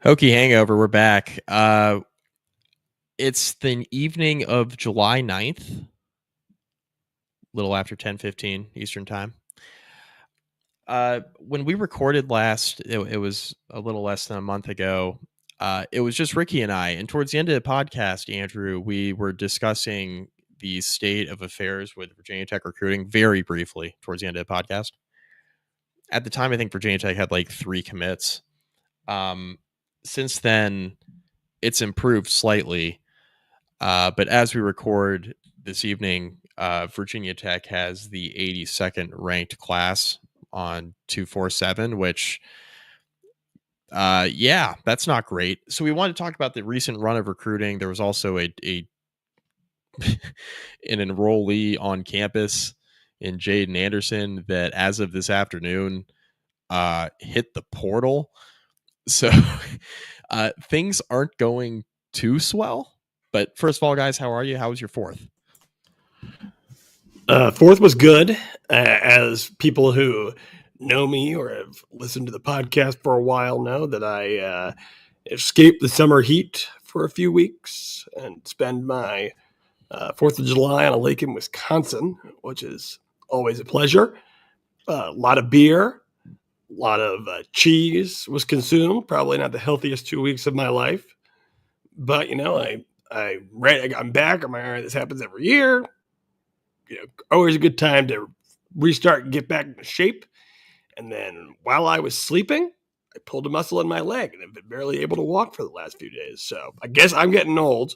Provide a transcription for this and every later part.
Hokie Hangover, we're back. It's the evening of July 9th, a little after 10:15 Eastern time. When we recorded last, it was a little less than a month ago. It was just Ricky and I. And towards the end of the podcast, Andrew, we were discussing the state of affairs with Virginia Tech recruiting very briefly towards the end of the podcast. At the time, I think Virginia Tech had like 3 commits. Since then, it's improved slightly. But as we record this evening, Virginia Tech has the 82nd ranked class on 247, which, that's not great. So we want to talk about the recent run of recruiting. There was also an enrollee on campus in Jaden Anderson that, as of this afternoon, hit the portal. So things aren't going too swell. But first of all, guys, how are you? How was your fourth? Fourth was good. As people who know me or have listened to the podcast for a while know that I escaped the summer heat for a few weeks and spend my 4th of July on a lake in Wisconsin, which is always a pleasure. A lot of beer, a lot of cheese was consumed. Probably not the healthiest 2 weeks of my life. But, I'm back. I'm like, all right, this happens every year. Always a good time to restart and get back into shape. And then while I was sleeping, I pulled a muscle in my leg and have been barely able to walk for the last few days. So I guess I'm getting old,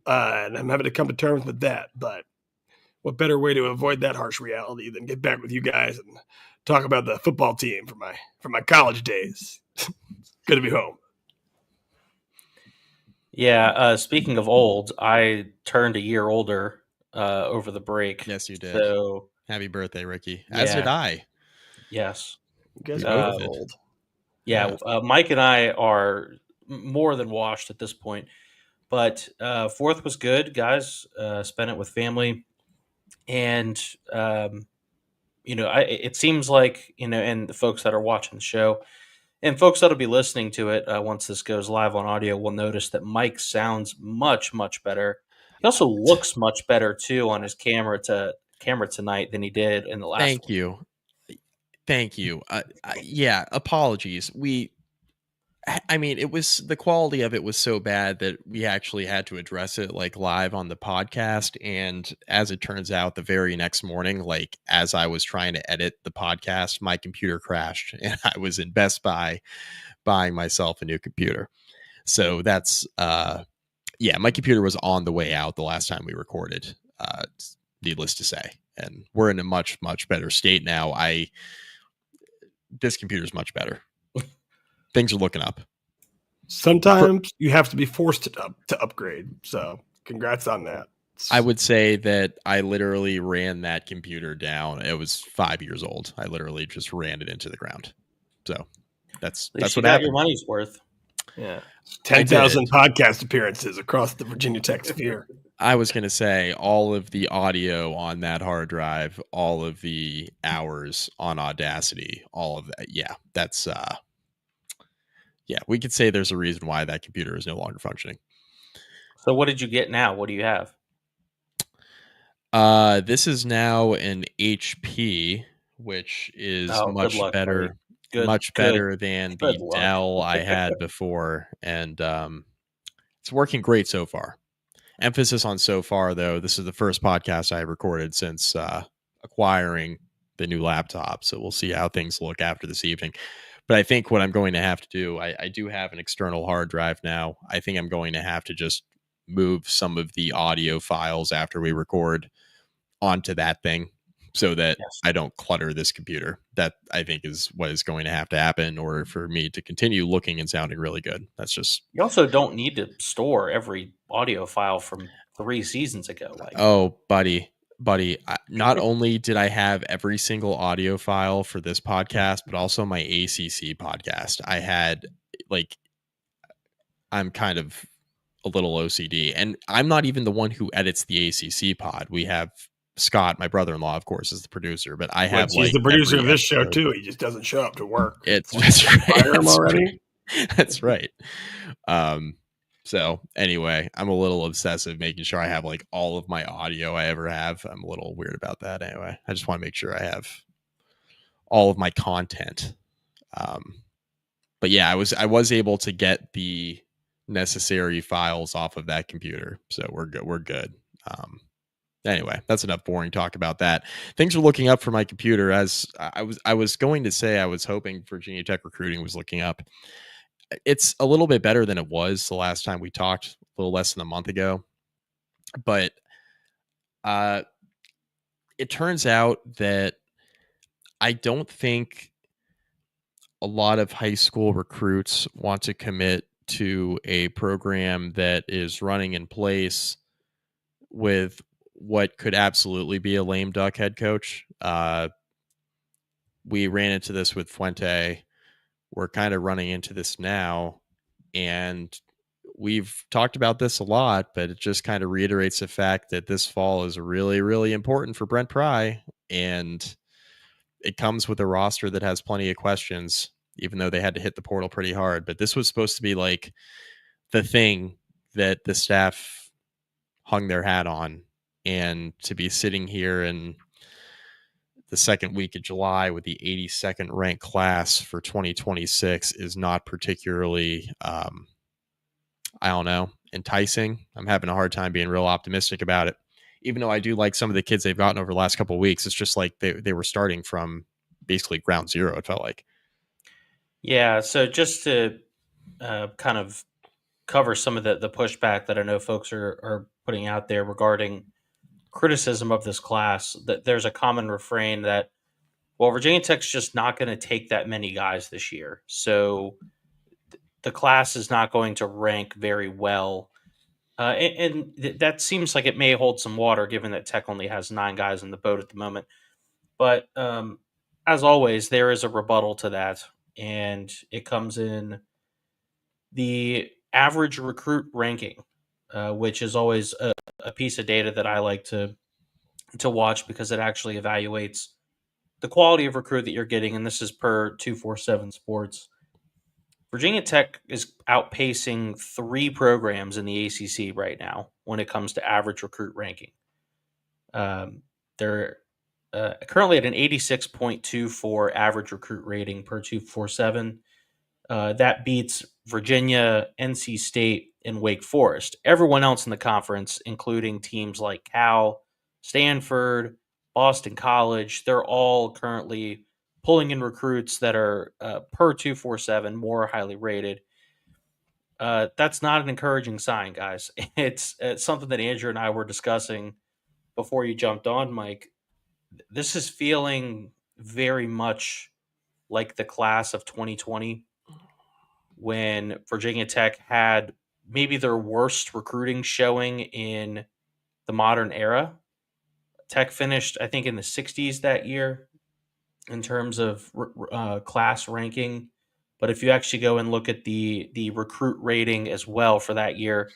and I'm having to come to terms with that. But what better way to avoid that harsh reality than get back with you guys and talk about the football team from my college days? Good to be home. Yeah, speaking of old, I turned a year older over the break. Yes, you did. So happy birthday, Ricky. As did I. Yes. You guys are both old. Yeah, Mike and I are more than washed at this point. But fourth was good, guys. Spent it with family. And, it seems like, and the folks that are watching the show, and folks that'll be listening to it once this goes live on audio will notice that Mike sounds much, much better. He also looks much better too on his camera tonight than he did in the last. Thank you. Apologies. It was, the quality of it was so bad that we actually had to address it like live on the podcast. And as it turns out, the very next morning, like as I was trying to edit the podcast, my computer crashed and I was in Best Buy buying myself a new computer. So that's, my computer was on the way out the last time we recorded, needless to say. And we're in a much, much better state now. This computer's much better. Things are looking up. Sometimes you have to be forced to upgrade. So congrats on that. I would say that I literally ran that computer down. It was 5 years old. I literally just ran it into the ground. So that's what happened. Your money's worth. Yeah. 10,000 podcast appearances across the Virginia Tech sphere. I was going to say all of the audio on that hard drive, all of the hours on Audacity, all of that. Yeah, that's we could say there's a reason why that computer is no longer functioning. So what did you get now? What do you have? This is now an HP, which is much better. Better than the Dell I had before. And it's working great so far. Emphasis on so far, though. This is the first podcast I recorded since acquiring the new laptop. So we'll see how things look after this evening. But I think what I'm going to have to do, I do have an external hard drive now. I think I'm going to have to just move some of the audio files after we record onto that thing so that I don't clutter this computer. That I think is what is going to have to happen in order for me to continue looking and sounding really good. That's just... You also don't need to store every audio file from 3 seasons ago. Buddy, not only did I have every single audio file for this podcast, but also my ACC podcast. I had, I'm kind of a little OCD, and I'm not even the one who edits the ACC pod. We have Scott, my brother-in-law, of course, is the producer, but I have he's the producer of this show too. He just doesn't show up to work. That's right. Fire him already. That's right. So anyway, I'm a little obsessive making sure I have like all of my audio I ever have. I'm a little weird about that anyway. I just want to make sure I have all of my content. But yeah, I was able to get the necessary files off of that computer. So we're good. We're good. Anyway, that's enough boring talk about that. Things are looking up for my computer. As I was going to say, I was hoping Virginia Tech recruiting was looking up. It's a little bit better than it was the last time we talked, a little less than a month ago. But it turns out that I don't think a lot of high school recruits want to commit to a program that is running in place with what could absolutely be a lame duck head coach. We ran into this with Fuente. We're kind of running into this now. And we've talked about this a lot, but it just kind of reiterates the fact that this fall is really, really important for Brent Pry. And it comes with a roster that has plenty of questions, even though they had to hit the portal pretty hard. But this was supposed to be like the thing that the staff hung their hat on. And to be sitting here in the second week of July with the 82nd ranked class for 2026 is not particularly, I don't know, enticing. I'm having a hard time being real optimistic about it. Even though I do like some of the kids they've gotten over the last couple of weeks, it's just like they were starting from basically ground zero, it felt like. Yeah, so just to kind of cover some of the pushback that I know folks are putting out there regarding criticism of this class, that there's a common refrain that, well, Virginia Tech's just not going to take that many guys this year. So the class is not going to rank very well. That seems like it may hold some water given that Tech only has 9 guys in the boat at the moment. But as always, there is a rebuttal to that. And it comes in the average recruit ranking, which is always a piece of data that I like to watch because it actually evaluates the quality of recruit that you're getting. And this is per 247 Sports. Virginia Tech is outpacing 3 programs in the ACC right now when it comes to average recruit ranking. They're currently at an 86.24 average recruit rating per 247. That beats Virginia, NC State, and Wake Forest. Everyone else in the conference, including teams like Cal, Stanford, Boston College, they're all currently pulling in recruits that are per 247 more highly rated. That's not an encouraging sign, guys. It's something that Andrew and I were discussing before you jumped on, Mike. This is feeling very much like the class of 2020 when Virginia Tech had maybe their worst recruiting showing in the modern era. Tech finished, I think, in the 60s that year in terms of class ranking. But if you actually go and look at the recruit rating as well for that year,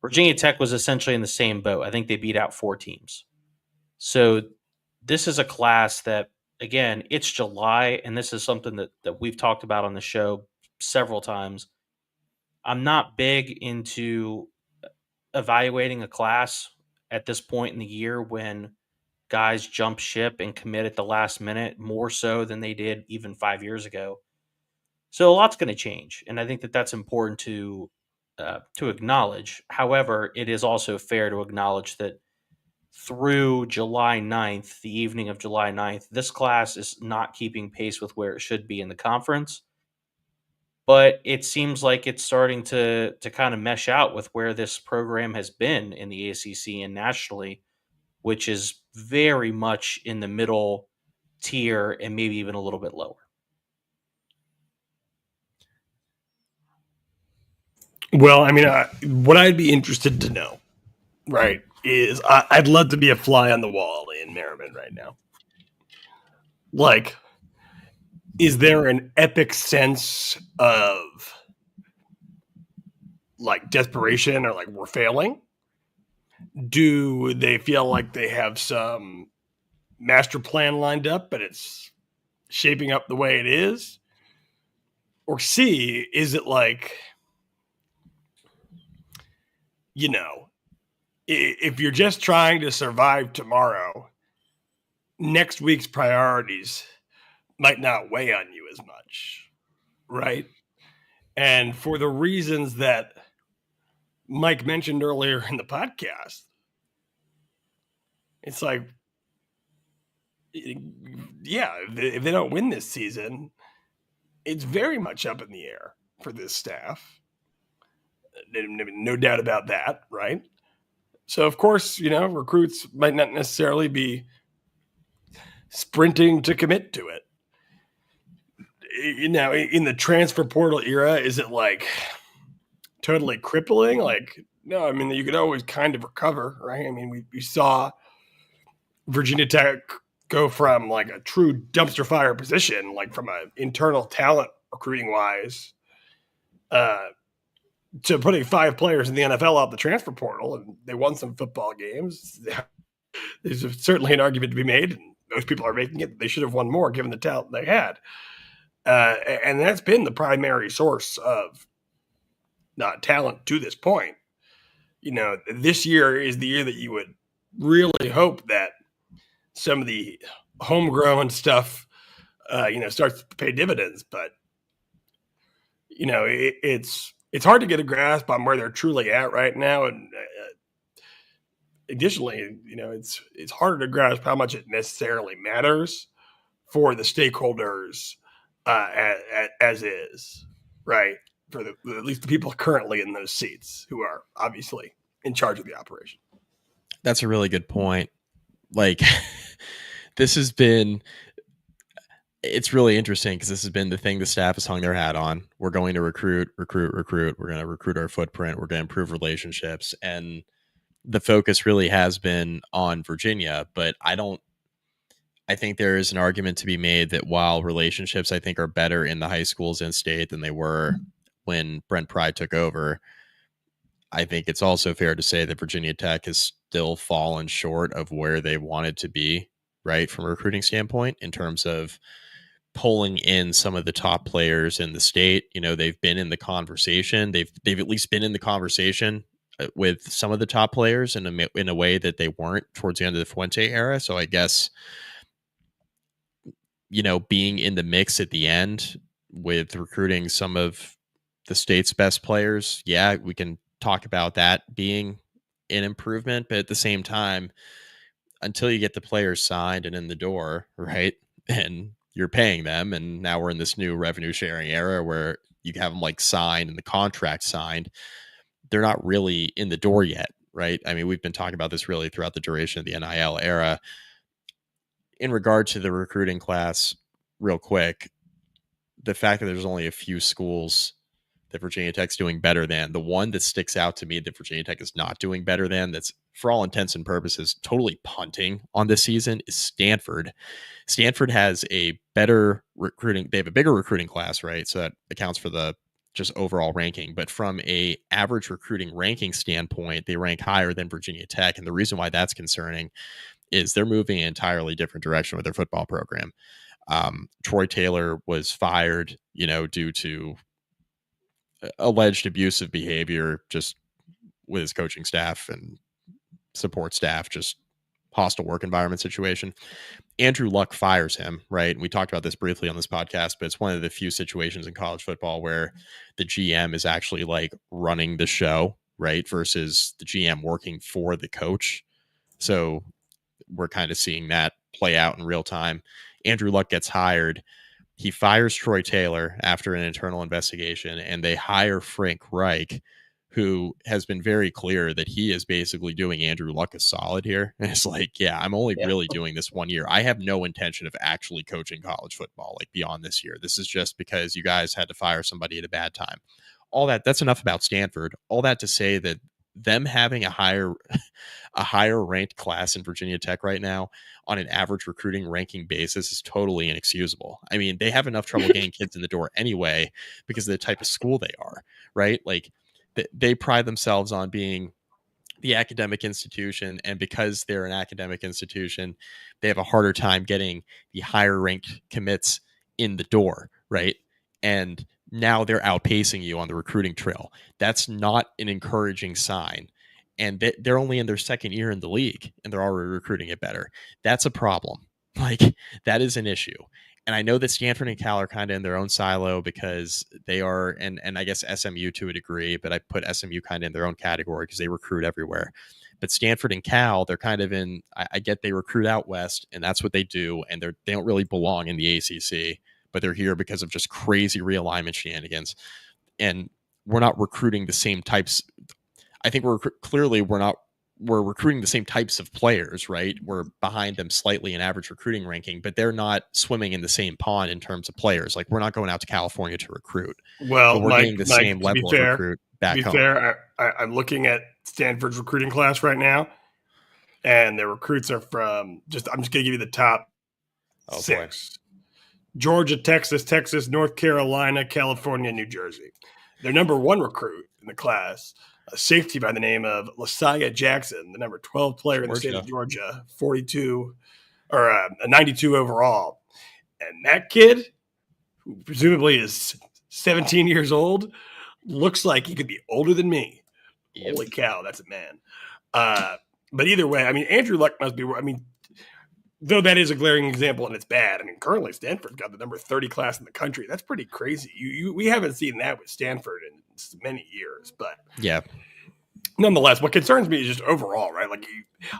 Virginia Tech was essentially in the same boat. I think they beat out 4 teams. So this is a class that, again, it's July, and this is something that we've talked about on the show several times. I'm not big into evaluating a class at this point in the year when guys jump ship and commit at the last minute more so than they did even 5 years ago. So a lot's going to change, and I think that that's important to acknowledge. However, it is also fair to acknowledge that through July 9th, the evening of July 9th, this class is not keeping pace with where it should be in the conference. But it seems like it's starting to kind of mesh out with where this program has been in the ACC and nationally, which is very much in the middle tier and maybe even a little bit lower. Well, I mean, what I'd be interested to know, right, is I'd love to be a fly on the wall in Merriman right now. Like, is there an epic sense of like desperation or like we're failing? Do they feel like they have some master plan lined up, but it's shaping up the way it is? Or C, is it like, if you're just trying to survive tomorrow, next week's priorities might not weigh on you as much, right? And for the reasons that Mike mentioned earlier in the podcast, it's like, yeah, if they don't win this season, it's very much up in the air for this staff. No doubt about that, right? So, of course, recruits might not necessarily be sprinting to commit to it. Now, in the transfer portal era, is it like totally crippling? Like, no, I mean, you could always kind of recover, right? I mean, we saw Virginia Tech go from like a true dumpster fire position, like from an internal talent recruiting wise, to putting 5 players in the NFL out the transfer portal, and they won some football games. There's certainly an argument to be made, and most people are making it. They should have won more given the talent they had. And that's been the primary source of talent to this point. This year is the year that you would really hope that some of the homegrown stuff, starts to pay dividends. But, it's hard to get a grasp on where they're truly at right now. And additionally, it's harder to grasp how much it necessarily matters for the stakeholders as is, right? For at least the people currently in those seats who are obviously in charge of the operation. That's a really good point. Like, it's really interesting because this has been the thing the staff has hung their hat on. We're going to recruit. We're going to recruit our footprint. We're going to improve relationships. And the focus really has been on Virginia, but I think there is an argument to be made that while relationships, I think, are better in the high schools in state than they were when Brent Pry took over, I think it's also fair to say that Virginia Tech has still fallen short of where they wanted to be, right, from a recruiting standpoint, in terms of pulling in some of the top players in the state. They've been in the conversation. They've at least been in the conversation with some of the top players in a way that they weren't towards the end of the Fuente era. So I guess, being in the mix at the end with recruiting some of the state's best players, yeah, we can talk about that being an improvement. But at the same time, until you get the players signed and in the door, right, and you're paying them, and now we're in this new revenue sharing era where you have them like signed and the contract signed, they're not really in the door yet, right? I mean, we've been talking about this really throughout the duration of the NIL era. In regard to the recruiting class, real quick, the fact that there's only a few schools that Virginia Tech's doing better than, the one that sticks out to me that Virginia Tech is not doing better than, that's for all intents and purposes totally punting on this season, is Stanford. Stanford has a better recruiting. They have a bigger recruiting class, right? So that accounts for the just overall ranking. But from a average recruiting ranking standpoint, they rank higher than Virginia Tech. And the reason why that's concerning is they're moving in an entirely different direction with their football program. Troy Taylor was fired, due to alleged abusive behavior just with his coaching staff and support staff, just hostile work environment situation. Andrew Luck fires him, right? And we talked about this briefly on this podcast, but it's one of the few situations in college football where the GM is actually like running the show, right? Versus the GM working for the coach. So we're kind of seeing that play out in real time. Andrew Luck gets hired. He fires Troy Taylor after an internal investigation, and they hire Frank Reich, who has been very clear that he is basically doing Andrew Luck a solid here. And it's like, yeah, I'm only really doing this 1 year. I have no intention of actually coaching college football, like beyond this year. This is just because you guys had to fire somebody at a bad time. All that's enough about Stanford. All that to say that them having a higher ranked class in Virginia Tech right now on an average recruiting ranking basis is totally inexcusable. I mean, they have enough trouble getting kids in the door anyway because of the type of school they are, right? Like, they pride themselves on being the academic institution, and because they're an academic institution, they have a harder time getting the higher ranked commits in the door, right? And now they're outpacing you on the recruiting trail. That's not an encouraging sign. And they're only in their second year in the league and they're already recruiting it better. That's a problem. Like, that is an issue. And I know that Stanford and Cal are kind of in their own silo because they are, and I guess SMU to a degree, but I put SMU kind of in their own category because they recruit everywhere. But Stanford and Cal, they're kind of in, I get they recruit out west and that's what they do. And they don't really belong in the ACC, but they're here because of just crazy realignment shenanigans. And we're not recruiting the same types. I think we're recruiting the same types of players, right? We're behind them slightly in average recruiting ranking, but they're not swimming in the same pond in terms of players. Like, we're not going out to California to recruit. Well, but we're getting the same level of recruit back home. Fair, I'm looking at Stanford's recruiting class right now, and their recruits are from I'm just going to give you the top 6. Boy. Georgia, Texas, North Carolina, California, New Jersey. Their number 1 recruit in the class, a safety by the name of Lasiah Jackson, the number 12 player in the state of Georgia, 42 or a 92 overall. And that kid, who presumably is 17 years old, looks like he could be older than me. Yep. Holy cow, that's a man. But either way, I mean, Andrew Luck must be, though that is a glaring example and it's bad. I mean, currently Stanford's got the number 30 class in the country. That's pretty crazy. We haven't seen that with Stanford in many years, but yeah. Nonetheless, what concerns me is just overall, right? Like,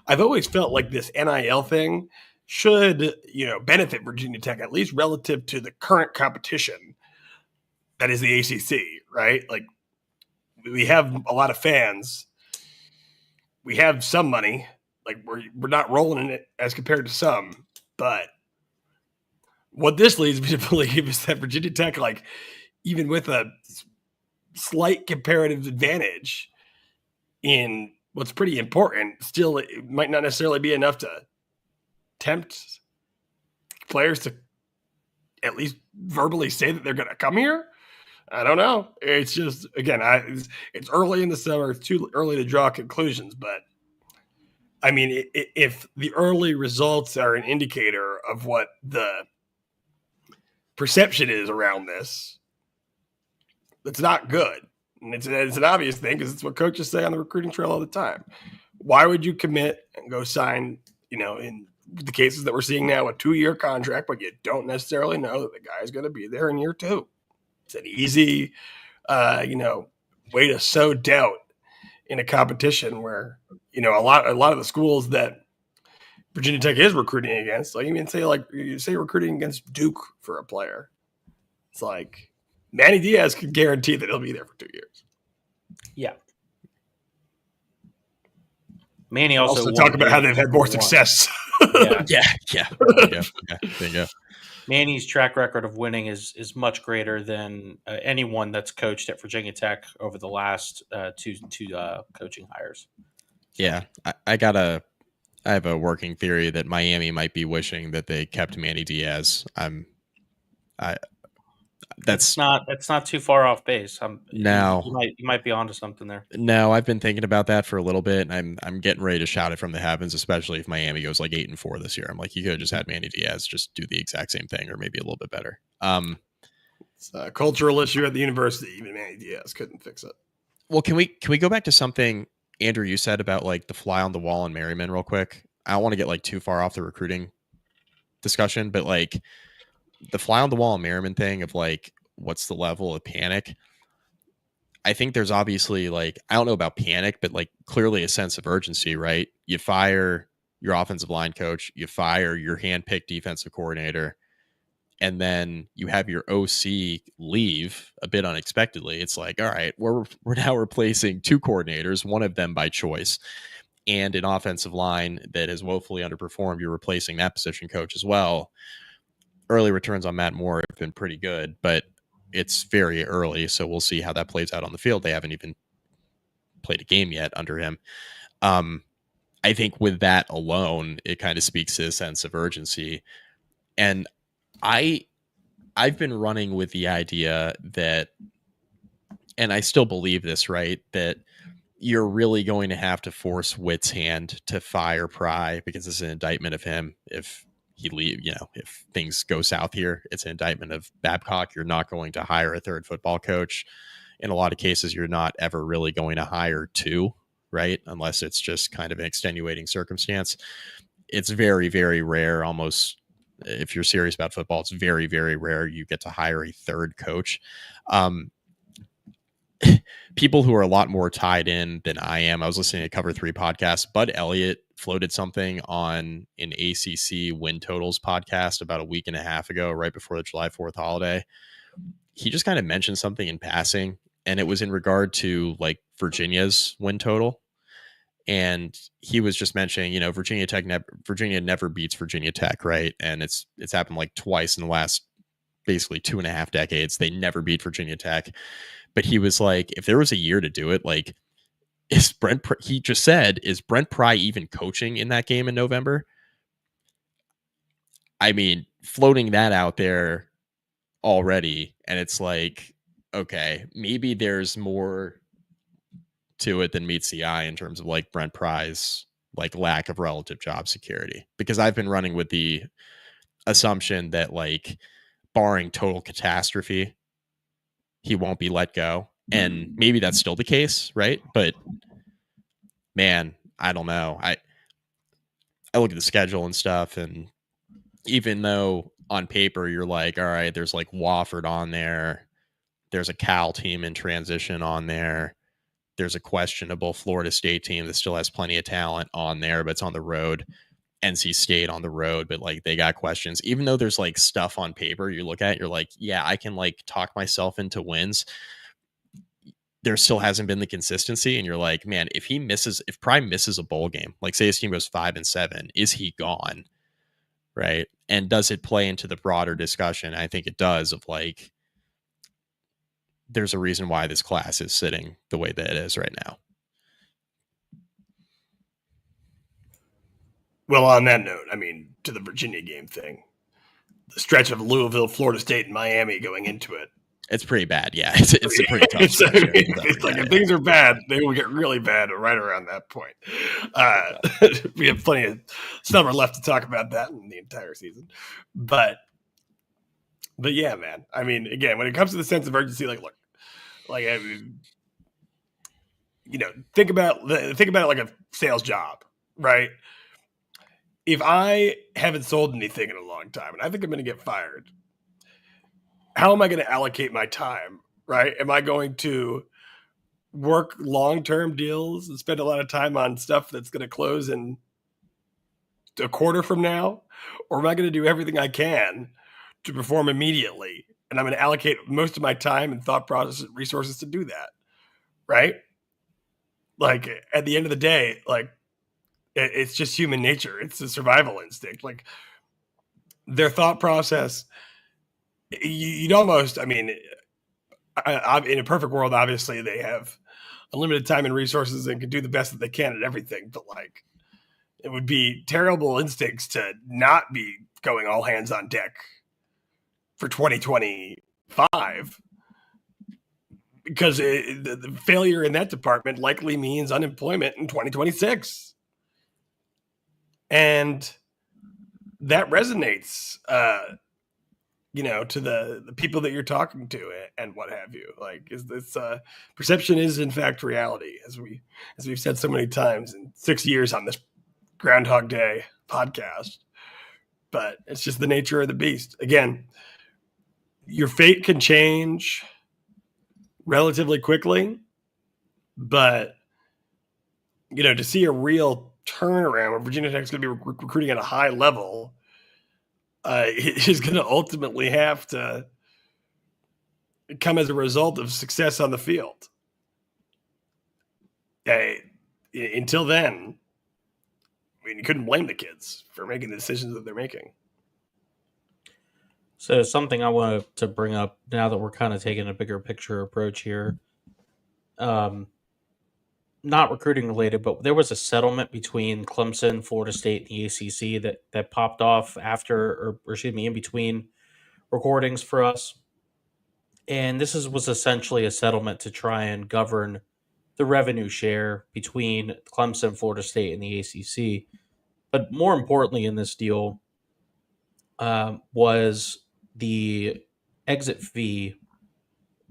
I've always felt like this NIL thing should, benefit Virginia Tech, at least relative to the current competition that is the ACC, right? Like, we have a lot of fans. We have some money. Like, we're not rolling in it as compared to some. But what this leads me to believe is that Virginia Tech, like, even with a slight comparative advantage in what's pretty important, still it might not necessarily be enough to tempt players to at least verbally say that they're going to come here. I don't know. It's just, again, it's early in the summer. It's too early to draw conclusions, but I mean, if the early results are an indicator of what the perception is around this, it's not good. And it's an obvious thing because it's what coaches say on the recruiting trail all the time. Why would you commit and go sign, in the cases that we're seeing now, a 2-year contract, but you don't necessarily know that the guy's going to be there in year 2? It's an easy, way to sow doubt in a competition where, a lot of the schools that Virginia Tech is recruiting against, like you say recruiting against Duke for a player. It's like Manny Diaz can guarantee that he'll be there for 2 years. Yeah. Manny also talk about how they've had more success. Yeah. Bingo. Manny's track record of winning is much greater than anyone that's coached at Virginia Tech over the last two coaching hires. Yeah, I have a working theory that Miami might be wishing that they kept Manny Diaz. That's not too far off base. No, you might be onto something there. No, I've been thinking about that for a little bit, and I'm getting ready to shout it from the heavens, especially if Miami goes like 8-4 this year. I'm like, you could have just had Manny Diaz just do the exact same thing, or maybe a little bit better. It's a cultural issue at the university. Even Manny Diaz couldn't fix it. Well, can we go back to something, Andrew, you said about like the fly on the wall in Merriman real quick? I don't want to get like too far off the recruiting discussion, but like the fly on the wall in Merriman thing of like, what's the level of panic? I think there's obviously like, I don't know about panic, but like clearly a sense of urgency, right? You fire your offensive line coach, you fire your handpicked defensive coordinator, and then you have your OC leave a bit unexpectedly. It's like, all right, we're now replacing 2 coordinators, one of them by choice, and an offensive line that has woefully underperformed. You're replacing that position coach as well. Early returns on Matt Moore have been pretty good, but it's very early, so we'll see how that plays out on the field. They haven't even played a game yet under him. I think with that alone, it kind of speaks to a sense of urgency. And I've been running with the idea that, and I still believe this, right, that you're really going to have to force Witt's hand to fire Pry because it's an indictment of him if he leave. If things go south here, it's an indictment of Babcock. You're not going to hire a third football coach. In a lot of cases, you're not ever really going to hire two, right? Unless it's just kind of an extenuating circumstance. It's very, very rare. Almost, if you're serious about football, it's very, very rare you get to hire a third coach. People who are a lot more tied in than I am. I was listening to Cover 3 podcast. Bud Elliott floated something on an ACC win totals podcast about a week and a half ago, right before the July 4th holiday. He just kind of mentioned something in passing, and it was in regard to like Virginia's win total. And he was just mentioning, Virginia never beats Virginia Tech, right? And it's happened like twice in the last basically 2.5 decades. They never beat Virginia Tech. But he was like, if there was a year to do it, like, he just said, is Brent Pry even coaching in that game in November? I mean, floating that out there already, and it's like, okay, maybe there's more to it than meets the eye in terms of like Brent Pry's like lack of relative job security, because I've been running with the assumption that, like, barring total catastrophe, he won't be let go. And maybe that's still the case, right? But man, I don't know. I look at the schedule and stuff, and even though on paper you're like, all right, there's like Wofford on there, there's a Cal team in transition on there, there's a questionable Florida State team that still has plenty of talent on there, but it's on the road. NC State on the road, but like they got questions. Even though there's like stuff on paper you look at, you're like, yeah, I can like talk myself into wins. There still hasn't been the consistency, and you're like, man, if Prime misses a bowl game, like say his team goes 5-7, is he gone? Right? And does it play into the broader discussion? I think it does, of like, there's a reason why this class is sitting the way that it is right now. Well, on that note, I mean, to the Virginia game thing, the stretch of Louisville, Florida State, and Miami going into it, it's pretty bad. Yeah, it's a pretty tough stretch. It's like if things are bad, they will get really bad right around that point. We have plenty of summer left to talk about that in the entire season. But yeah, man. I mean, again, when it comes to the sense of urgency, like, look, like, I mean, think about it like a sales job, right? If I haven't sold anything in a long time and I think I'm going to get fired, how am I going to allocate my time, right? Am I going to work long-term deals and spend a lot of time on stuff that's going to close in a quarter from now? Or am I going to do everything I can to perform immediately? And I'm going to allocate most of my time and thought process and resources to do that, right? Like, at the end of the day, like, it's just human nature. It's a survival instinct. Like, their thought process, you'd almost, I mean, in a perfect world, obviously they have unlimited time and resources and can do the best that they can at everything. But like, it would be terrible instincts to not be going all hands on deck for 2025, because the failure in that department likely means unemployment in 2026. And that resonates, to the people that you're talking to and what have you. Like, is this perception is in fact reality, as we've said so many times in 6 years on this Groundhog Day podcast. But it's just the nature of the beast. Again, your fate can change relatively quickly, but to see a real turnaround where Virginia Tech is going to be recruiting at a high level, is going to ultimately have to come as a result of success on the field. Until then, I mean, you couldn't blame the kids for making the decisions that they're making. So something I wanted to bring up now that we're kind of taking a bigger picture approach here, not recruiting related, but there was a settlement between Clemson, Florida State, and the ACC that popped off in between recordings for us. And this was essentially a settlement to try and govern the revenue share between Clemson, Florida State, and the ACC. But more importantly in this deal, was the exit fee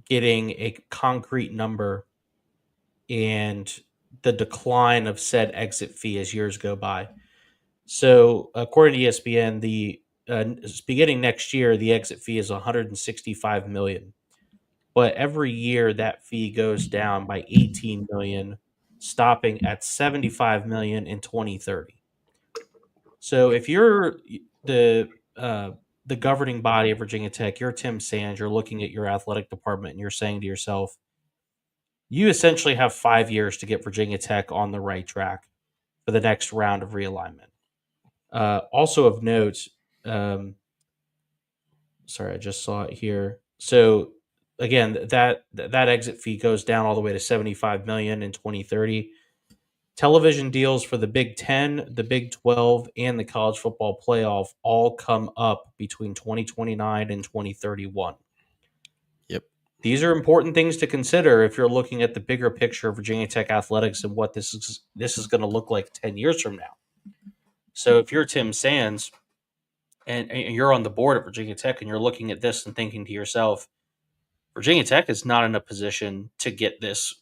getting a concrete number and the decline of said exit fee as years go by. So, according to ESPN, the beginning next year, the exit fee is 165 million, but every year that fee goes down by 18 million, stopping at 75 million in 2030. So, if you're the governing body of Virginia Tech, you're Tim Sands, you're looking at your athletic department, and you're saying to yourself, you essentially have 5 years to get Virginia Tech on the right track for the next round of realignment. Also of note, sorry, I just saw it here. So again, that exit fee goes down all the way to 75 million in 2030. Television deals for the Big 10, the Big 12, and the college football playoff all come up between 2029 and 2031. Yep. These are important things to consider if you're looking at the bigger picture of Virginia Tech athletics and what this is going to look like 10 years from now. So if you're Tim Sands and you're on the board at Virginia Tech and you're looking at this and thinking to yourself, Virginia Tech is not in a position to get this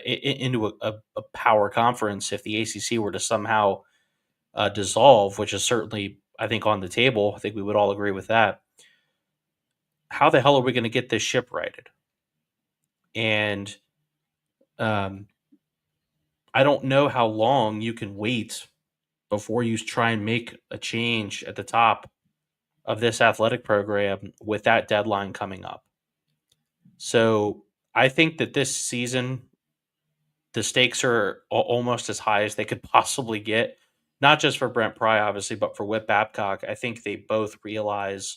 into a power conference if the ACC were to somehow dissolve, which is certainly, I think, on the table. I think we would all agree with that. How the hell are we going to get this ship righted? And I don't know how long you can wait before you try and make a change at the top of this athletic program with that deadline coming up. So I think that this season, the stakes are almost as high as they could possibly get, not just for Brent Pry, obviously, but for Whit Babcock. I think they both realize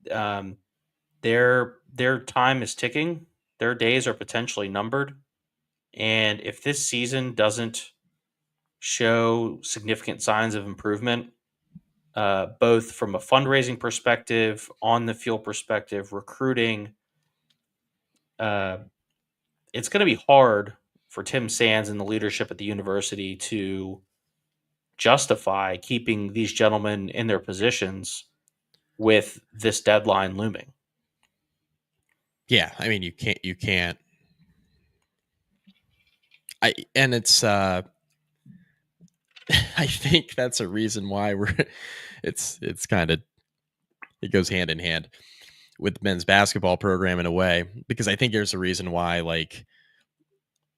their time is ticking. Their days are potentially numbered. And if this season doesn't show significant signs of improvement, both from a fundraising perspective, on the field perspective, recruiting, it's going to be hard for Tim Sands and the leadership at the university to justify keeping these gentlemen in their positions with this deadline looming. Yeah, I mean, you can't. It's I think that's a reason why it's kind of, it goes hand in hand with men's basketball program in a way, because I think there's a reason why, like,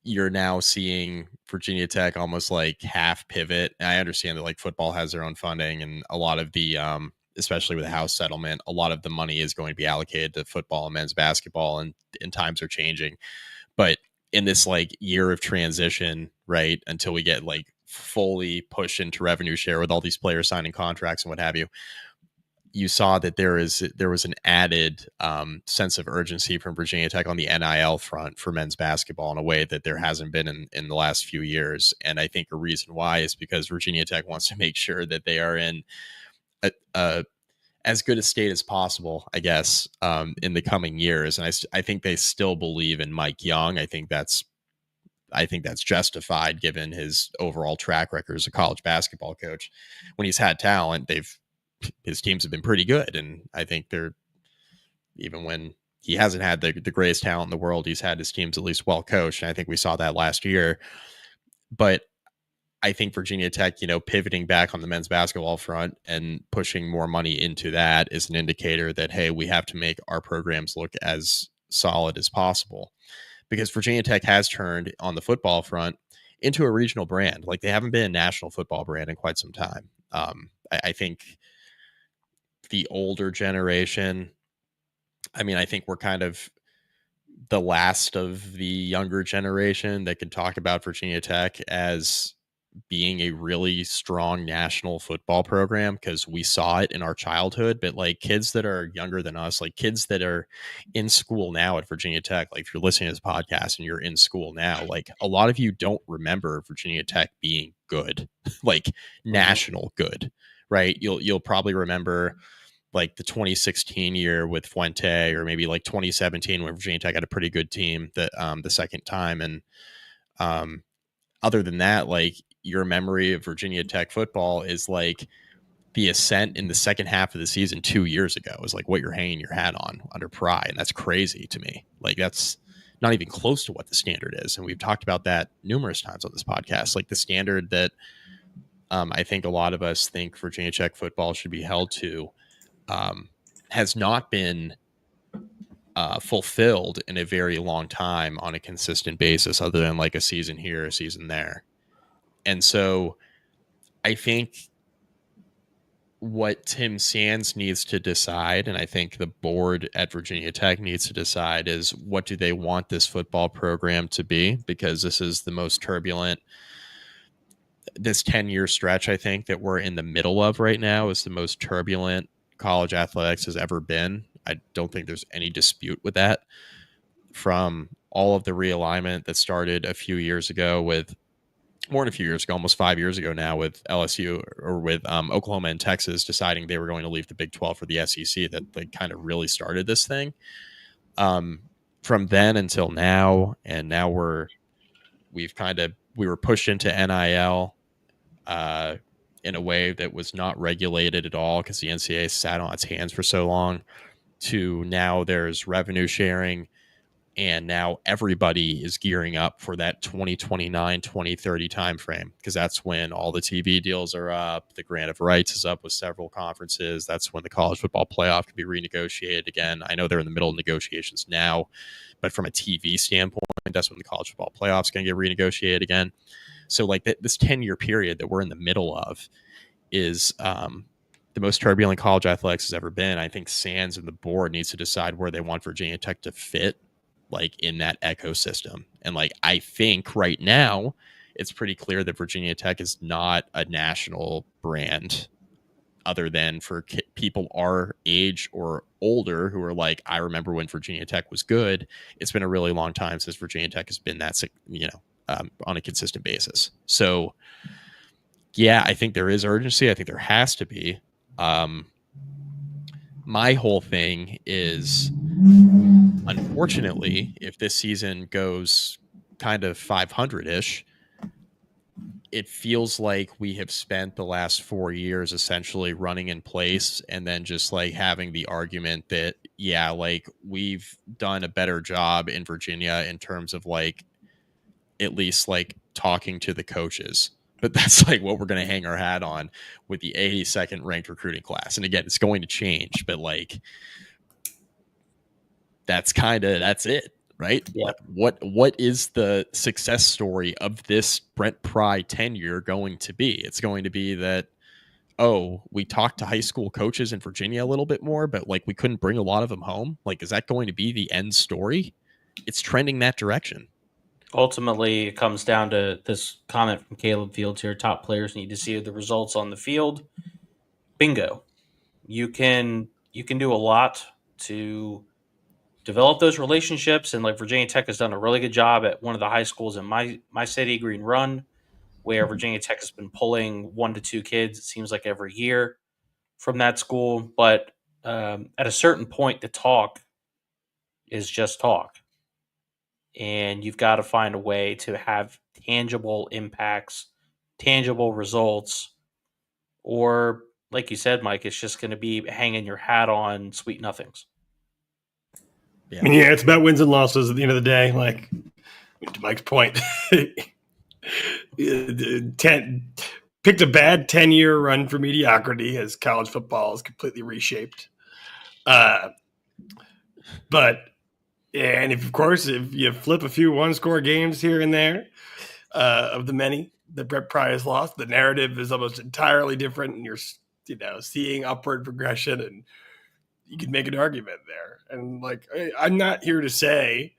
you're now seeing Virginia Tech almost like half pivot. And I understand that like football has their own funding, and a lot of the especially with the House settlement, a lot of the money is going to be allocated to football and men's basketball, and times are changing. But in this like year of transition, right, until we get like fully pushed into revenue share with all these players signing contracts and what have you, you saw that there was an added sense of urgency from Virginia Tech on the NIL front for men's basketball in a way that there hasn't been in the last few years. And I think a reason why is because Virginia Tech wants to make sure that they are in as good a state as possible, I guess, in the coming years. And I think they still believe in Mike Young. I think that's justified given his overall track record as a college basketball coach. When he's had talent, his teams have been pretty good. And I think they're, even when he hasn't had the greatest talent in the world, he's had his teams at least well coached. And I think we saw that last year. But I think Virginia Tech, pivoting back on the men's basketball front and pushing more money into that is an indicator that, hey, we have to make our programs look as solid as possible. Because Virginia Tech has turned on the football front into a regional brand. Like, they haven't been a national football brand in quite some time. I think the older generation, I mean, I think we're kind of the last of the younger generation that can talk about Virginia Tech as being a really strong national football program, because we saw it in our childhood. But like kids that are younger than us, like kids that are in school now at Virginia Tech, like if you're listening to this podcast and you're in school now, like a lot of you don't remember Virginia Tech being good, like national good, right? You'll probably remember like the 2016 year with Fuente, or maybe like 2017 when Virginia Tech had a pretty good team that the second time. And other than that, like your memory of Virginia Tech football is like the ascent in the second half of the season 2 years ago is like what you're hanging your hat on under Pry. And that's crazy to me. Like that's not even close to what the standard is. And we've talked about that numerous times on this podcast. Like the standard that I think a lot of us think Virginia Tech football should be held to has not been fulfilled in a very long time on a consistent basis, other than like a season here, a season there. And so I think what Tim Sands needs to decide, and I think the board at Virginia Tech needs to decide, is what do they want this football program to be? Because this is the most turbulent, this 10-year stretch, I think, that we're in the middle of right now is the most turbulent college athletics has ever been. I don't think there's any dispute with that. From all of the realignment that started a few years ago with more than a few years ago, almost 5 years ago now, with LSU or with Oklahoma and Texas deciding they were going to leave the Big 12 for the SEC, that they kind of really started this thing. From then until now, and now we were pushed into NIL in a way that was not regulated at all because the NCAA sat on its hands for so long, to now there's revenue sharing. And now everybody is gearing up for that 2029, 2030 timeframe, because that's when all the TV deals are up. The grant of rights is up with several conferences. That's when the college football playoff can be renegotiated again. I know they're in the middle of negotiations now, but from a TV standpoint, that's when the college football playoff is going to get renegotiated again. So like this 10-year period that we're in the middle of is the most turbulent college athletics has ever been. I think Sands and the board needs to decide where they want Virginia Tech to fit, like in that ecosystem. And like I think right now it's pretty clear that Virginia Tech is not a national brand, other than for people our age or older who are like, I remember when Virginia Tech was good. It's been a really long time since Virginia Tech has been that, on a consistent basis. So yeah, I think there is urgency. I think there has to be. My whole thing is, unfortunately, if this season goes kind of 500-ish, it feels like we have spent the last 4 years essentially running in place and then just like having the argument that, yeah, like we've done a better job in Virginia in terms of like at least like talking to the coaches. But that's like what we're going to hang our hat on with the 82nd ranked recruiting class. And again, it's going to change, but like that's it, right? Yeah. Like what is the success story of this Brent Pry tenure going to be? It's going to be that, we talked to high school coaches in Virginia a little bit more, but like we couldn't bring a lot of them home. Like, is that going to be the end story? It's trending that direction. Ultimately, it comes down to this comment from Caleb Fields here. Top players need to see the results on the field. Bingo. You can do a lot to develop those relationships, and like Virginia Tech has done a really good job at one of the high schools in my city, Green Run, where Virginia Tech has been pulling 1 to 2 kids, it seems like every year from that school. But at a certain point, the talk is just talk. And you've got to find a way to have tangible impacts, tangible results, or like you said, Mike, it's just going to be hanging your hat on sweet nothings. Yeah. I mean, yeah, it's about wins and losses at the end of the day. Like, to Mike's point, picked a bad 10-year run for mediocrity as college football is completely reshaped. But and if you flip a few one-score games here and there of the many that Brent Pry has lost, the narrative is almost entirely different, and you're seeing upward progression, and you can make an argument there. And like, I'm not here to say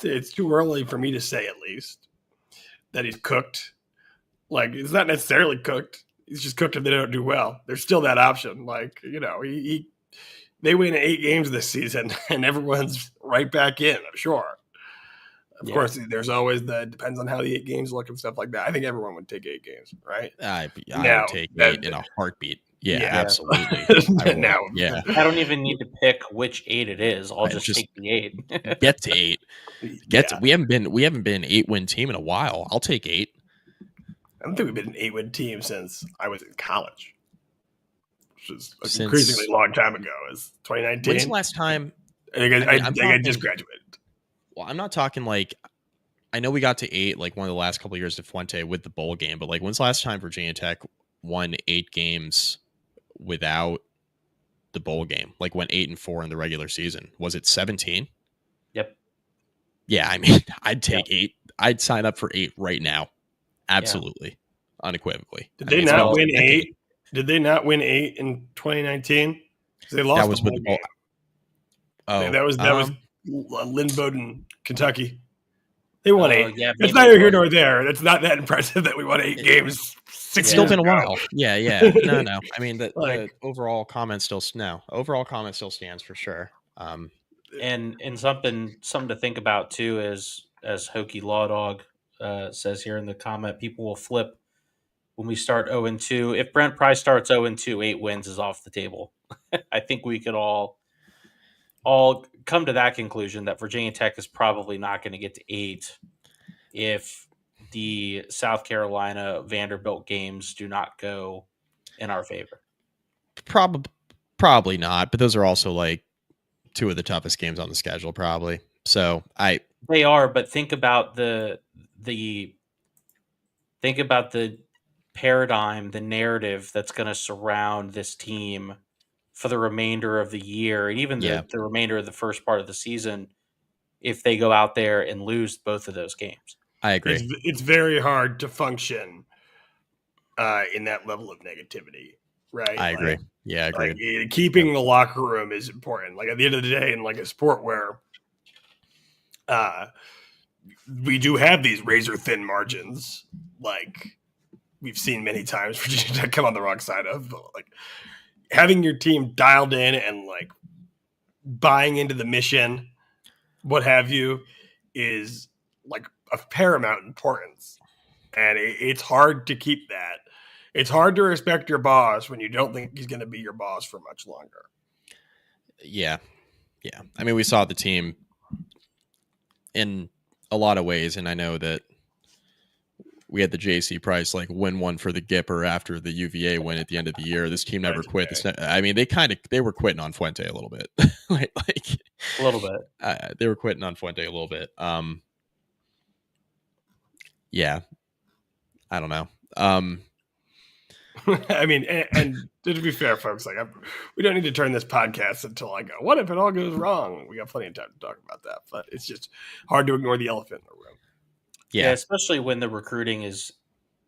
it's too early for me to say, at least, that he's cooked. Like, it's not necessarily cooked. He's just cooked if they don't do well. There's still that option. Like, they win 8 games this season, and everyone's right back in, I'm sure. Of course, there's always depends on how the 8 games look and stuff like that. I think everyone would take 8 games, right? I would take 8 in a heartbeat. Yeah, absolutely. I don't even need to pick which 8 it is. I'll just take the 8. Get to 8. We haven't been an 8-win team in a while. I'll take 8. I don't think we've been an 8-win team since I was in college. which is an increasingly long time ago. Is 2019? When's the last time? I just graduated. Well, I'm not talking like. I know we got to 8 like one of the last couple of years to Fuente with the bowl game, but like when's the last time Virginia Tech won 8 games without the bowl game? Like went 8-4 in the regular season. Was it 17? Yep. Yeah, I mean, I'd take 8. I'd sign up for 8 right now. Absolutely. Unequivocally. Did they not win 8? Did they not win 8 in 2019? They lost. That was with the bowl. Oh, that was Lynn Bowden, Kentucky. They won 8. Yeah, it's neither here nor there. It's not that impressive that we won 8 games. It's still been a while. Yeah. No. I mean, the overall comment still stands for sure. And something to think about too is, as Hokie Law Dog says here in the comment, people will flip when we start 0-2. If Brent Price starts 0-2, 8 wins is off the table. I think we could all come to that conclusion that Virginia Tech is probably not going to get to 8 if the South Carolina Vanderbilt games do not go in our favor. Probably not, but those are also like 2 of the toughest games on the schedule, probably. So they are, but think about the paradigm, the narrative that's going to surround this team for the remainder of the year, and even the remainder of the first part of the season, if they go out there and lose both of those games. I agree. It's very hard to function in that level of negativity, right? I agree. Yeah, I agree. Like, keeping the locker room is important. Like at the end of the day, in like a sport where we do have these razor thin margins, like we've seen many times Virginia Tech come on the wrong side of, but like having your team dialed in and like buying into the mission, what have you, is like of paramount importance. And it's hard to keep that. It's hard to respect your boss when you don't think he's going to be your boss for much longer. Yeah. I mean, we saw the team in a lot of ways, and I know that we had the JC Price like win one for the Gipper after the UVA win at the end of the year. This team never quit. I mean, they were quitting on Fuente a little bit, like a little bit. They were quitting on Fuente a little bit. Yeah, I don't know. I mean, and to be fair, folks, like we don't need to turn this podcast until I go, what if it all goes wrong? We got plenty of time to talk about that, but it's just hard to ignore the elephant in the room. Yeah, especially when the recruiting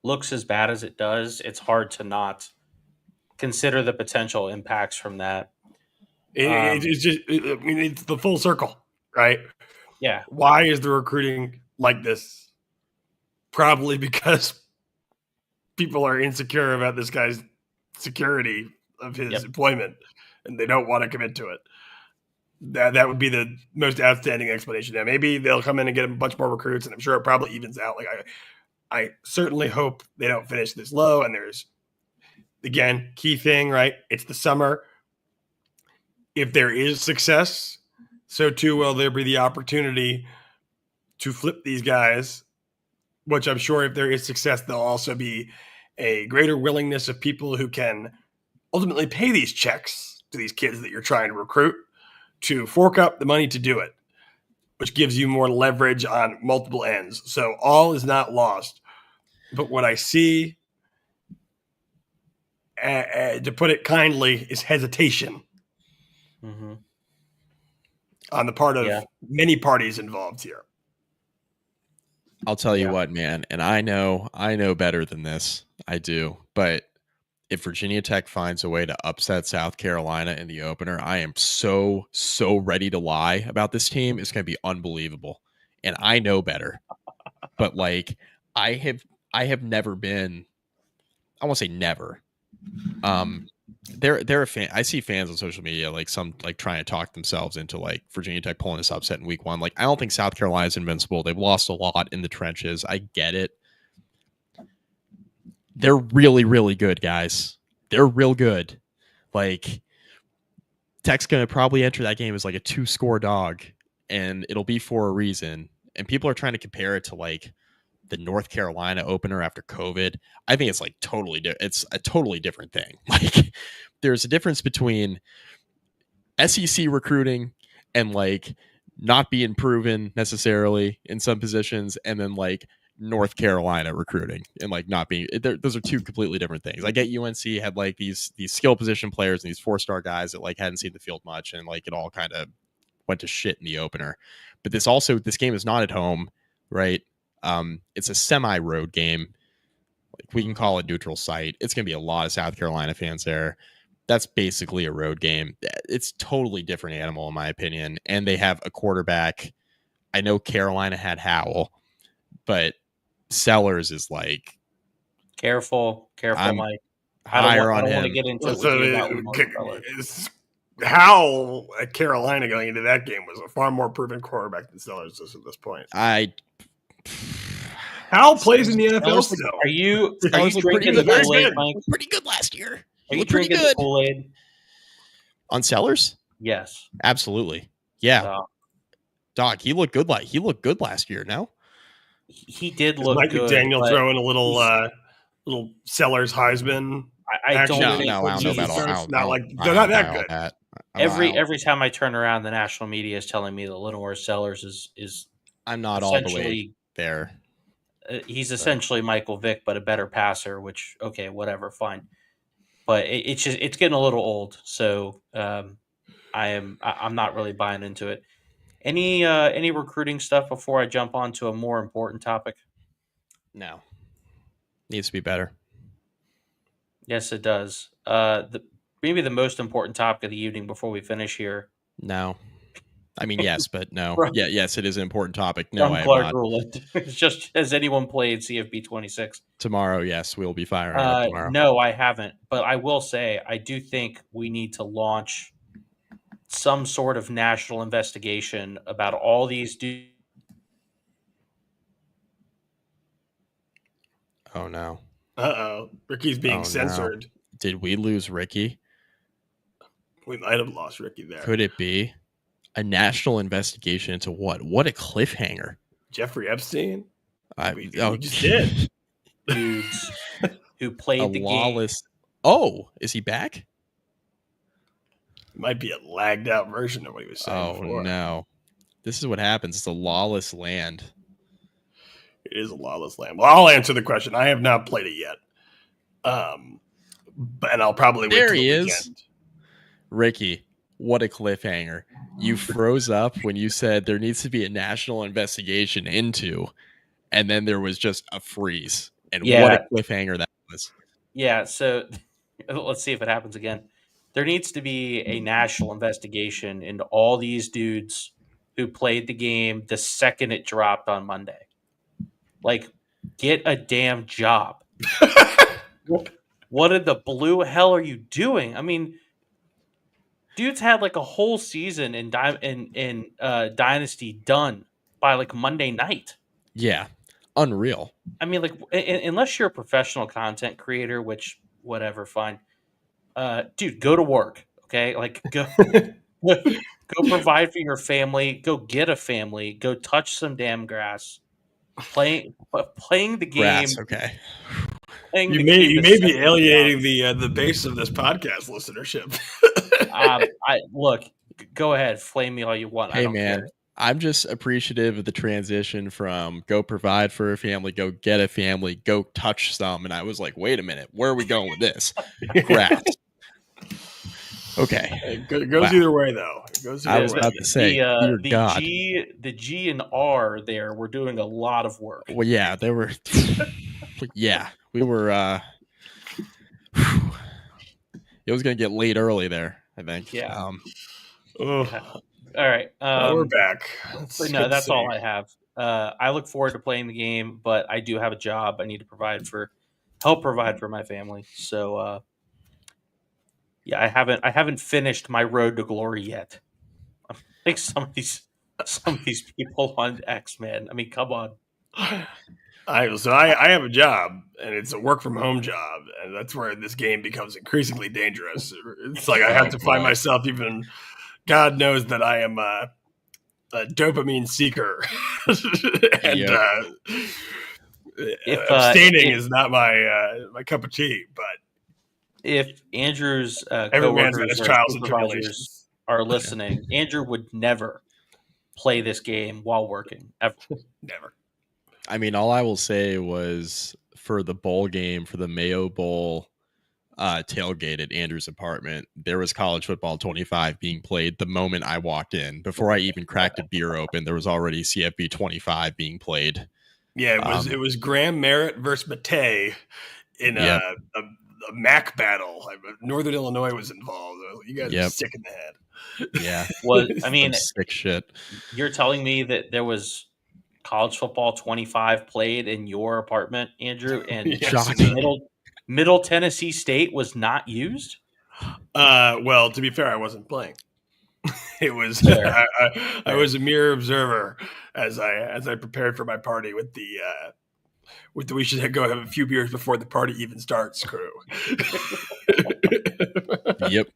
looks as bad as it does. It's hard to not consider the potential impacts from that. It's just, I mean, it's the full circle, right? Yeah. Why is the recruiting like this? Probably because people are insecure about this guy's security of his employment, and they don't want to commit to it. That would be the most outstanding explanation. Now, maybe they'll come in and get a bunch more recruits, and I'm sure it probably evens out. Like I certainly hope they don't finish this low. And there's, again, key thing, right? It's the summer. If there is success, so too will there be the opportunity to flip these guys, which I'm sure if there is success, there'll also be a greater willingness of people who can ultimately pay these checks to these kids that you're trying to recruit to fork up the money to do it, which gives you more leverage on multiple ends. So all is not lost. But what I see, to put it kindly, is hesitation on the part of many parties involved here. I'll tell you what, man, and I know better than this. I do. But if Virginia Tech finds a way to upset South Carolina in the opener, I am so ready to lie about this team. It's going to be unbelievable. And I know better. But like I have never been, I won't say never. They're a fan. I see fans on social media like some like trying to talk themselves into like Virginia Tech pulling this upset in week 1. Like I don't think South Carolina's invincible. They've lost a lot in the trenches. I get it. They're really, really good, guys. They're real good. Like Tech's gonna probably enter that game as like a 2-score dog, and it'll be for a reason. And people are trying to compare it to like the North Carolina opener after COVID, I think it's like it's a totally different thing. Like there's a difference between SEC recruiting and like not being proven necessarily in some positions, and then like North Carolina recruiting and like not being. Those are two completely different things. I get UNC had like these skill position players and these 4-star guys that like hadn't seen the field much, and like it all kind of went to shit in the opener. But this game is not at home, right? It's a semi-road game. Like we can call it neutral site. It's going to be a lot of South Carolina fans there. That's basically a road game. It's totally different animal in my opinion. And they have a quarterback. I know Carolina had Howell, but Sellers is like careful, I'm Mike. I don't want to get into it. Howell at Carolina going into that game was a far more proven quarterback than Sellers is at this point. Howell plays in the NFL still. Are you drinking the Kool-Aid, Mike? Pretty good last year. Are you drinking the Kool-Aid? On Sellers? Yes. Absolutely. Yeah. Dog, he looked good. He looked good last year, no? He did look Mike good. McDaniel throwing a little Sellers Heisman. I don't know about all. They're not that good. Every time I turn around, the national media is telling me that Lenoir Sellers is. I'm not all the way there. He's essentially Michael Vick, but a better passer. Which okay, whatever, fine. But it's getting a little old, so I'm not really buying into it. Any recruiting stuff before I jump on to a more important topic? No, needs to be better. Yes, it does. Maybe the most important topic of the evening before we finish here. No. I mean, yes, but no. Yeah, yes, it is an important topic. No, I have not. It's just, has anyone played CFB 26? Tomorrow, yes, we'll be firing up tomorrow. No, I haven't. But I will say, I do think we need to launch some sort of national investigation about all these dudes. Oh, no. Uh-oh. Ricky's being censored. No. Did we lose Ricky? We might have lost Ricky there. Could it be a national investigation into what? What a cliffhanger. Jeffrey Epstein? We just did. Dudes who played the lawless game. Oh, is he back? It might be a lagged out version of what he was saying before. No. This is what happens. It's a lawless land. It is a lawless land. Well, I'll answer the question. I have not played it yet. And I'll probably wait till the weekend. Ricky, what a cliffhanger. You froze up when you said there needs to be a national investigation into, and then there was just a freeze. And what a cliffhanger that was. Yeah, so let's see if it happens again. There needs to be a national investigation into all these dudes who played the game the second it dropped on Monday. Like, get a damn job. What in the blue hell are you doing? I mean, dudes had like a whole season in Dynasty done by like Monday night. Yeah, unreal. I mean, like, unless you're a professional content creator, which whatever, fine. Dude, go to work. Okay, like go provide for your family. Go get a family. Go touch some damn grass. Playing the game. Grass, okay. You may be alienating the base of this podcast listenership. Look, go ahead, flame me all you want. Hey, I don't man, care. I'm just appreciative of the transition from go provide for a family, go get a family, go touch some, and I was like, wait a minute, where are we going with this? Grass. Okay, it goes either way though. I was about to say, the G and R there were doing a lot of work. Well, yeah, they were. Yeah, we were. It was going to get late early there, I think. Yeah. All right. We're back. That's all I have. I look forward to playing the game, but I do have a job. I need to help provide for my family. So, yeah, I haven't finished my road to glory yet. I think some of these people on X, man. I mean, come on. I have a job, and it's a work from home job, and that's where this game becomes increasingly dangerous. It's like I have to find myself even. God knows that I am a dopamine seeker, and abstaining is not my cup of tea, but if Andrew's every man's got coworkers his or trials and supervisors tribulations are listening, Andrew would never play this game while working, ever. Never. I mean, all I will say was for the bowl game, for the Mayo Bowl tailgate at Andrew's apartment, there was college football 25 being played the moment I walked in. Before I even cracked a beer open, there was already CFB 25 being played. Yeah, it was Graham Merritt versus Matei in a MAC battle. Northern Illinois was involved. You guys are sick in the head. Yeah. Well, I mean, sick shit. You're telling me that there was college football 25 played in your apartment, Andrew, and Middle Tennessee State was not used? Well, to be fair, I wasn't playing. It was I was a mere observer as I prepared for my party with the we should go have a few beers before the party even starts crew. Yep.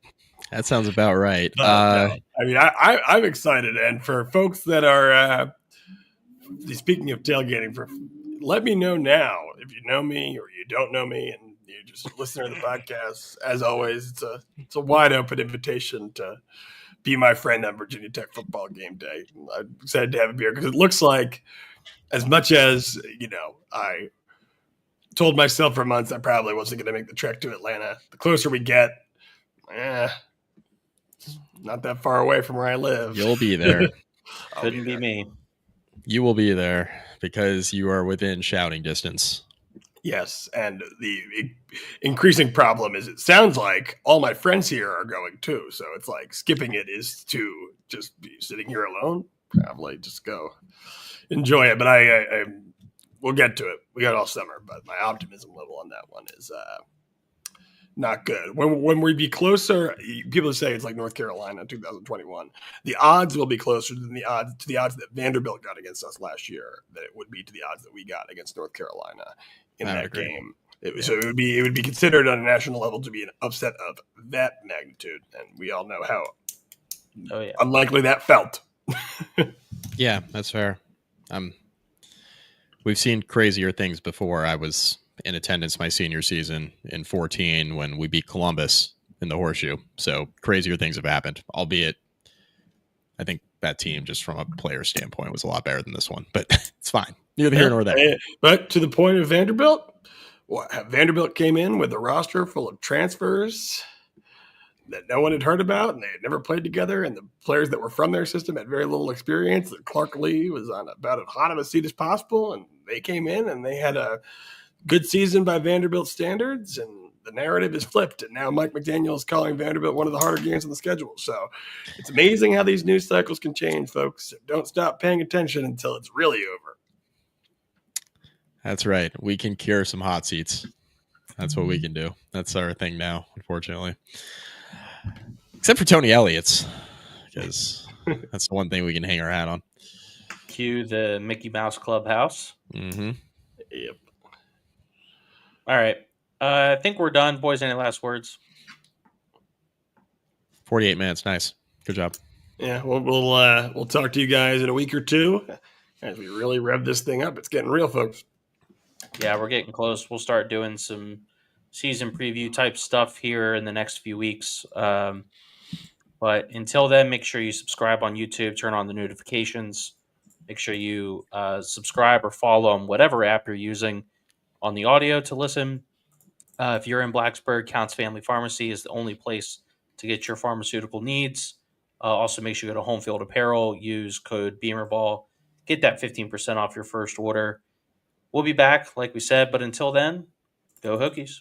That sounds about right. No. I mean, I'm excited, and for folks that are speaking of tailgating, let me know now if you know me or you don't know me, and you just listen to the podcast. As always, it's a wide open invitation to be my friend on Virginia Tech football game day. I'm excited to have a beer because it looks like, as much as I told myself for months I probably wasn't going to make the trek to Atlanta. The closer we get, not that far away from where I live. You'll be there. Couldn't be me. You will be there because you are within shouting distance. Yes, and the increasing problem is it sounds like all my friends here are going too. So it's like skipping it is to just be sitting here alone. Probably just go enjoy it. But I we'll get to it. We got all summer, but my optimism level on that one is not good. When we be closer, people say it's like North Carolina 2021. The odds will be closer than the odds that Vanderbilt got against us last year than it would be to the odds that we got against North Carolina in that game. So it would be considered on a national level to be an upset of that magnitude, and we all know how unlikely that felt. Yeah, that's fair. We've seen crazier things before. I was in attendance my senior season in 2014 when we beat Columbus in the Horseshoe. So crazier things have happened, albeit I think that team, just from a player standpoint, was a lot better than this one, but it's fine. Neither here nor there. But to the point of Vanderbilt, Vanderbilt came in with a roster full of transfers that no one had heard about, and they had never played together, and the players that were from their system had very little experience. Clark Lee was on about as hot of a seat as possible, and they came in, and they had a good season by Vanderbilt standards, and the narrative is flipped, and now Mike McDaniel is calling Vanderbilt one of the harder games on the schedule. So it's amazing how these news cycles can change, folks. Don't stop paying attention until it's really over. That's right. We can cure some hot seats. That's what we can do. That's our thing now, unfortunately. Except for Tony Elliott's, because that's the one thing we can hang our hat on. Cue the Mickey Mouse Clubhouse. Mm-hmm. Yep. All right. I think we're done. Boys, any last words? 48 minutes. Nice. Good job. Yeah, we'll talk to you guys in a week or two as we really rev this thing up. It's getting real, folks. Yeah, we're getting close. We'll start doing some season preview type stuff here in the next few weeks. But until then, make sure you subscribe on YouTube, turn on the notifications. Make sure you subscribe or follow on whatever app you're using on the audio to listen. If you're in Blacksburg, Counts Family Pharmacy is the only place to get your pharmaceutical needs. Also, make sure you go to Home Field Apparel, use code BEAMERBALL, get that 15% off your first order. We'll be back, like we said, but until then, go Hokies.